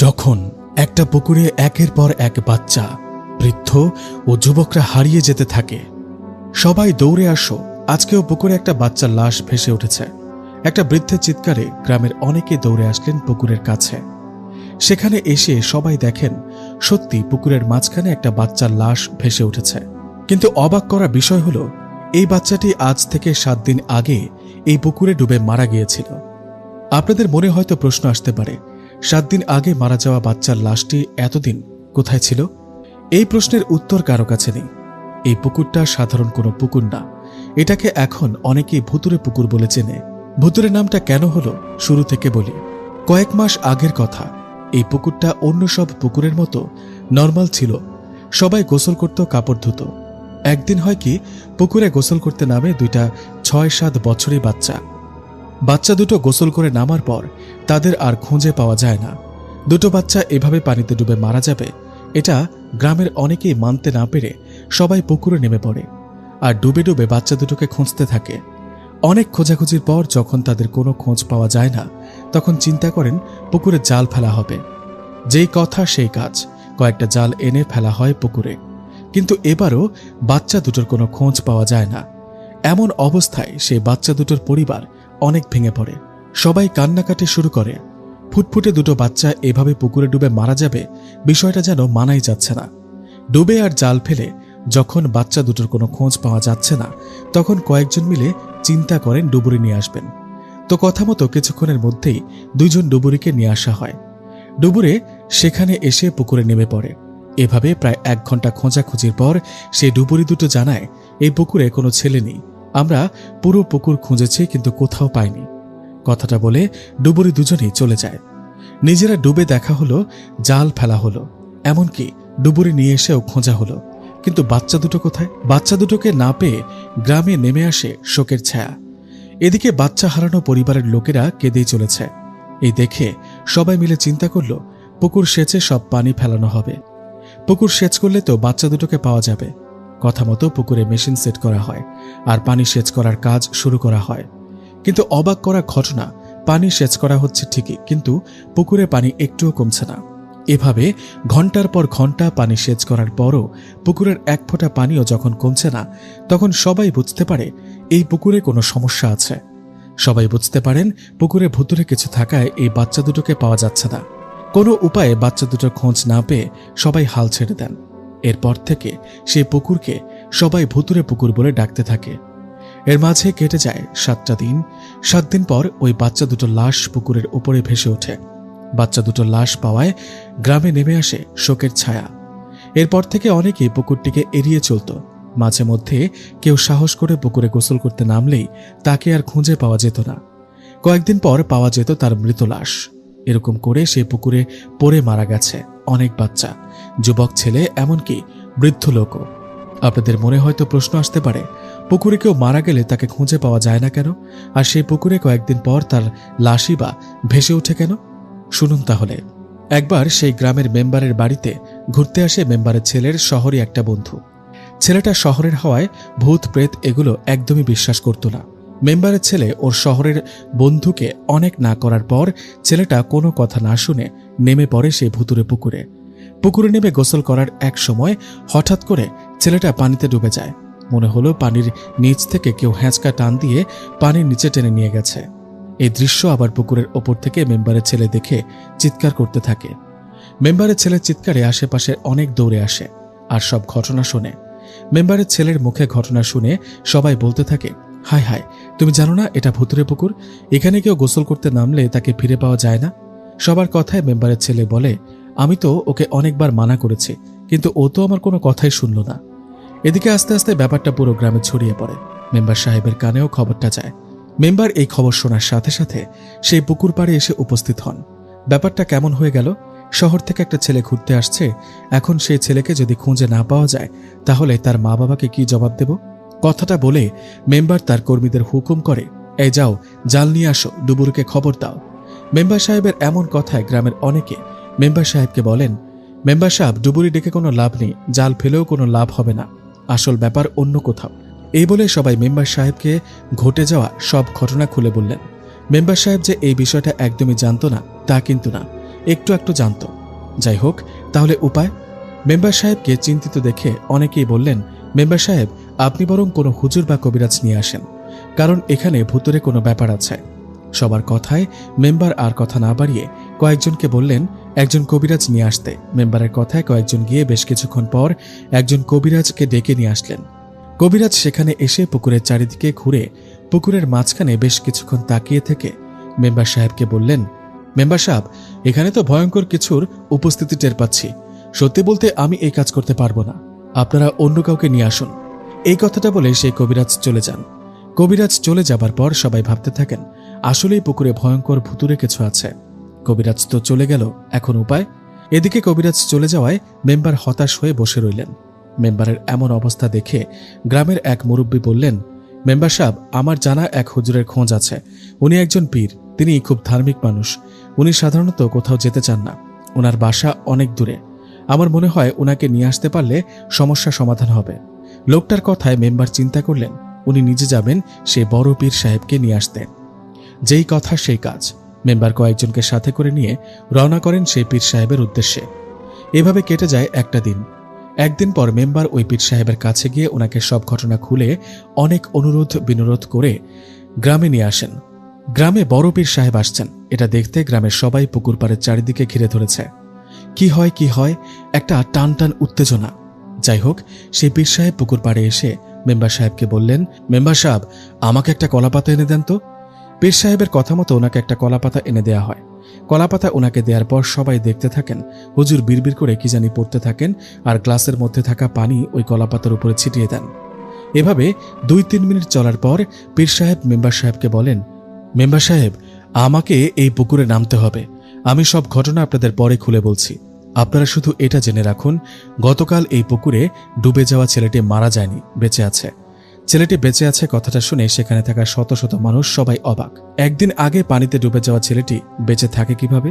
যখন একটা পুকুরে একের পর এক বাচ্চা, বৃদ্ধ ও যুবকরা হারিয়ে যেতে থাকে, সবাই দৌড়ে আসো, আজকেও পুকুরে একটা বাচ্চার লাশ ভেসে উঠেছে। একটা বৃদ্ধের চিৎকারে গ্রামের অনেকে দৌড়ে আসলেন পুকুরের কাছে। সেখানে এসে সবাই দেখেন সত্যি পুকুরের মাঝখানে একটা বাচ্চার লাশ ভেসে উঠেছে। কিন্তু অবাক করা বিষয় হলো, এই বাচ্চাটি আজ থেকে 7 দিন আগে এই পুকুরে ডুবে মারা গিয়েছিল। আপনাদের মনে হয়তো প্রশ্ন আসতে পারে, 7 দিন আগে মারা যাওয়া বাচ্চার লাশটি এতদিন কোথায় ছিল? এই প্রশ্নের উত্তর কারো কাছে নেই। এই পুকুরটা সাধারণ কোনো পুকুর না, এটাকে এখন অনেকেই ভুতুরে পুকুর বলে চেনে। ভুতুরে নামটা কেন হলো শুরু থেকে বলি। কয়েক মাস আগের কথা। এই পুকুরটা অন্য সব পুকুরের মতো নর্মাল ছিল। সবাই গোসল করত, কাপড় ধুত। একদিন হয় কি, পুকুরে গোসল করতে নামে 2টা 6-7 বছরের বাচ্চা দুটো গোসল করে নামার পর তাদের আর খুঁজে পাওয়া যায় না। দুটো বাচ্চা এভাবে পানিতে ডুবে মারা যাবে, এটা গ্রামের অনেকেই মানতে না পেরে সবাই পুকুরে নেমে পড়ে আর ডুবে ডুবে বাচ্চা দুটোকে খুঁজতে থাকে। অনেক খোঁজাখুঁজির পর যখন তাদের কোনো খোঁজ পাওয়া যায় না, তখন চিন্তা করেন পুকুরে জাল ফেলা হবে। যেই কথা সেই কাজ, কয়েকটা জাল এনে ফেলা হয় পুকুরে। কিন্তু এবারও বাচ্চা দুটোর কোনো খোঁজ পাওয়া যায় না। এমন অবস্থায় সেই বাচ্চা দুটোর পরিবার অনেক ভেঙে পড়ে। সবাই কান্নাকাটি শুরু করে। ফুটফুটে দুটো বাচ্চা এভাবে পুকুরে ডুবে মারা যাবে, বিষয়টা যেন মানাই যাচ্ছে না। ডুবে আর জাল ফেলে যখন বাচ্চা দুটোর কোনো খোঁজ পাওয়া যাচ্ছে না, তখন কয়েকজন মিলে চিন্তা করেন ডুবুরি নিয়ে আসবেন। তো কথা মতো কিছুক্ষণের মধ্যেই 2জন ডুবুরিকে নিয়ে আসা হয়। ডুবুরে সেখানে এসে পুকুরে নেমে পড়ে। এভাবে প্রায় 1 ঘন্টা খোঁজাখুঁজির পর সেই ডুবুরি দুটো জানায়, এই পুকুরে কোনো ছেলে নেই, আমরা পুরো পুকুর খুঁজেছি কিন্তু কোথাও পাইনি। কথাটা বলে ডুবুরি দুজনেই চলে যায়। নিজেরা ডুবে দেখা হলো, জাল ফেলা হলো, এমনকি ডুবুরি নিয়ে এসেও খোঁজা হলো, কিন্তু বাচ্চা দুটো কোথায়? বাচ্চা দুটোকে না পেয়ে গ্রামে নেমে আসে শোকের ছায়া। এদিকে বাচ্চা হারানো পরিবারের লোকেরা কেঁদেই চলেছে। এই দেখে সবাই মিলে চিন্তা করলো, পুকুর সেচে সব পানি ফেলানো হবে। পুকুর সেচ করলে তো বাচ্চা দুটোকে পাওয়া যাবে। কথা মতো পুকুরে মেশিন সেট করা হয় আর পানি সেচ করার কাজ শুরু করা হয়। কিন্তু অবাক করা ঘটনা, পানি সেচ করা হচ্ছে ঠিকই, কিন্তু পুকুরে পানি একটুও কমছে না। এভাবে ঘন্টার পর ঘন্টা পানি সেচ করার পরও পুকুরের 1 ফোঁটা পানিও যখন কমছে না, তখন সবাই বুঝতে পারে এই পুকুরে কোনো সমস্যা আছে। সবাই বুঝতে পারেন পুকুরে ভুতুরে কিছু থাকায় এই বাচ্চা দুটোকে পাওয়া যাচ্ছে না। কোনো উপায়ে বাচ্চা দুটোর খোঁজ না পেয়ে সবাই হাল ছেড়ে দেন। এরপর থেকে সেই পুকুরকে সবাই ভুতুরে পুকুর বলে ডাকতে থাকে। এর মাঝে কেটে যায় 7টা দিন। 7 দিন পর ওই বাচ্চা দুটো লাশ পুকুরের উপরে ভেসে ওঠে। বাচ্চা দুটো লাশ পাওয়ায় গ্রামে নেমে আসে শোকের ছায়া। এরপর থেকে অনেকেই পুকুরটিকে এড়িয়ে চলত। মাঝে মধ্যে কেউ সাহস করে পুকুরে গোসল করতে নামলেই তাকে আর খুঁজে পাওয়া যেত না। কয়েকদিন পর পাওয়া যেত তার মৃত লাশ। এরকম করে সেই পুকুরে পড়ে মারা গেছে অনেক বাচ্চা, যুবক ছেলে, এমনকি বৃদ্ধ লোকও। আপনাদের মনে হয়তো প্রশ্ন আসতে পারে, পুকুরে কেউ মারা গেলে তাকে খুঁজে পাওয়া যায় না কেন, আর সেই পুকুরে কয়েকদিন পর তার লাশই বা ভেসে ওঠে কেন? শুনুন তাহলে। একবার সেই গ্রামের মেম্বারের বাড়িতে ঘুরতে আসে মেম্বারের ছেলের শহরে একটা বন্ধু। ছেলেটা শহরের হওয়ায় ভূত প্রেত এগুলো একদমই বিশ্বাস করত না। মেম্বারের ছেলে ওর শহরের বন্ধুকে অনেক না করার পর ছেলেটা কোনো কথা না শুনে নেমে পড়ে সেই ভুতুরে পুকুরে। পুকুরে নেমে গোসল করার এক সময় হঠাৎ করে ছেলেটা পানিতে ডুবে যায়। মনে হলো পানির নিচ থেকে কেউ হ্যাঁচকা টান দিয়ে পানির নিচে টেনে নিয়ে গেছে। এই দৃশ্য আবার পুকুরের ওপর থেকে মেম্বারের ছেলে দেখে চিৎকার করতে থাকে। মেম্বারের ছেলের চিৎকারে আশেপাশে অনেক দৌড়ে আসে আর সব ঘটনা শোনে। মেম্বারের ছেলের মুখে ঘটনা শুনে সবাই বলতে থাকে, হায় হায়, তুমি জানো না এটা ভুতুরে পুকুর? এখানে কেউ গোসল করতে নামলে তাকে ফিরে পাওয়া যায় না। সবার কথায় মেম্বারের ছেলে বলে, আমি তো ওকে অনেকবার মানা করেছি, কিন্তু ও তো আমার কোনো কথাই শুনল না। এদিকে আস্তে আস্তে ব্যাপারটা পুরো গ্রামে ছড়িয়ে পড়ে। মেম্বার সাহেবের কানেও খবরটা যায়। মেম্বার এই খবর শোনার সাথে সাথে সেই পুকুর পাড়ে এসে উপস্থিত হন। ব্যাপারটা কেমন হয়ে গেল? শহর থেকে একটা ছেলে ঘুরতে আসছে, এখন সেই ছেলেকে যদি খুঁজে না পাওয়া যায় তাহলে তার মা বাবাকে কি জবাব দেব? কথাটা বলে মেম্বার তার কর্মীদের হুকুম করে, এই যাও, জাল নিয়ে আসো, ডুবুরিকে খবর দাও। মেম্বার সাহেবের এমন কথায় গ্রামের অনেকে মেম্বার সাহেবকে বলেন, মেম্বার সাহেব, ডুবুরি ডেকে কোনো লাভ নেই, জাল ফেলেও কোনো লাভ হবে না, আসল ব্যাপার অন্য কোথাও। এই বলে সবাই মেম্বার সাহেবকে ঘটে যাওয়া সব ঘটনা খুলে বললেন। মেম্বার সাহেব যে এই বিষয়টা একদমই জানত না তা কিন্তু না। একটু একটু জানত। যাই হোক, তাহলে উপায়? মেম্বার সাহেবকে চিন্তিত দেখে অনেকেই বললেন, মেম্বার সাহেব, আপনি বরং কোনো হুজুর বা কবিরাজ নিয়ে আসেন, কারণ এখানে ভুতুরে কোনো ব্যাপার আছে। সবার কথায় মেম্বার আর কথা না বাড়িয়ে কয়েকজনকে বললেন একজন কবিরাজ নিয়ে আসতে। মেম্বারের কথায় কয়েকজন গিয়ে বেশ কিছুক্ষণ পর একজন কবিরাজকে ডেকে নিয়ে আসলেন। কবিরাজ সেখানে এসে পুকুরের চারিদিকে ঘুরে পুকুরের মাঝখানে বেশ কিছুক্ষণ তাকিয়ে থেকে মেম্বার সাহেবকে বললেন, মেম্বার সাহেব, এখানে তো ভয়ঙ্কর কিছুর উপস্থিতি টের পাচ্ছি। সত্যি বলতে আমি এই কাজ করতে পারবো না, আপনারা অন্য কাউকে নিয়ে আসুন। এই কথাটা বলে সেই কবিরাজ চলে যান। কবিরাজ চলে যাবার পর সবাই ভাবতে থাকেন, আসলেই পুকুরে ভয়ঙ্কর ভুতুরে কিছু আছে। কবিরাজ তো চলে গেল, এখন উপায়? এদিকে কবিরাজ চলে যাওয়ায় মেম্বার হতাশ হয়ে বসে রইলেন। মেম্বারের এমন অবস্থা দেখে গ্রামের এক মুরব্বী বললেন, মেম্বার সাহেব, আমার জানা এক হুজুরের খোঁজ আছে। উনি একজন পীর, তিনি খুব ধার্মিক মানুষ। উনি সাধারণত কোথাও যেতে চান না, ওনার বাসা অনেক দূরে। আমার মনে হয় ওনাকে নিয়ে আসতে পারলে সমস্যা সমাধান হবে। লোকটার কথায় মেম্বার চিন্তা করলেন উনি নিজে যাবেন সেই বড় পীর সাহেবকে নিয়ে আসতে। যেই কথা সেই কাজ। মেম্বার কয়েকজনকে সাথে করে নিয়ে রওনা করেন সেই পীর সাহেবের উদ্দেশ্যে। এভাবে কেটে যায় একটা দিন। একদিন পর মেম্বার ওই পীর সাহেবের কাছে গিয়ে ওনাকে সব ঘটনা খুলে অনেক অনুরোধ বিনোরোধ করে গ্রামে নিয়ে আসেন। গ্রামে বড় পীর সাহেব আসছেন, এটা দেখতে গ্রামের সবাই পুকুর পাড়ের চারিদিকে ঘিরে ধরেছে। কি হয়, একটা টান টান উত্তেজনা। যাই হোক, সেই পীর সাহেব পুকুর পাড়ে এসে মেম্বার সাহেবকে বললেন, মেম্বার সাহেব, আমাকে একটা কলাপাতা এনে দেন তো। পীর সাহেবের কথা মতো ওনাকে একটা কলাপাতা এনে দেয়া হয়। কলাপাতা ওনাকে দেওয়ার পর সবাই দেখতে থাকেন হুজুর বিড়বিড় করে কি জানি পড়তে থাকেন, আর গ্লাসের মধ্যে থাকা পানি ওই কলাপাতার উপরে ছিটিয়ে দেন। এভাবে 2-3 মিনিট চলার পর পীর সাহেব মেম্বার সাহেবকে বলেন, মেম্বার সাহেব, আমাকে এই পুকুরে নামতে হবে। আমি সব ঘটনা আপনাদের পরে খুলে বলছি। আপনারা শুধু এটা জেনে রাখুন, গতকাল এই পুকুরে ডুবে যাওয়া ছেলেটি মারা যায়নি, বেঁচে আছে। ছেলেটি বেঁচে আছে কথাটা শুনে সেখানে থাকা শত শত মানুষ সবাই অবাক। একদিন আগে পানিতে ডুবে যাওয়া ছেলেটি বেঁচে থাকে কিভাবে?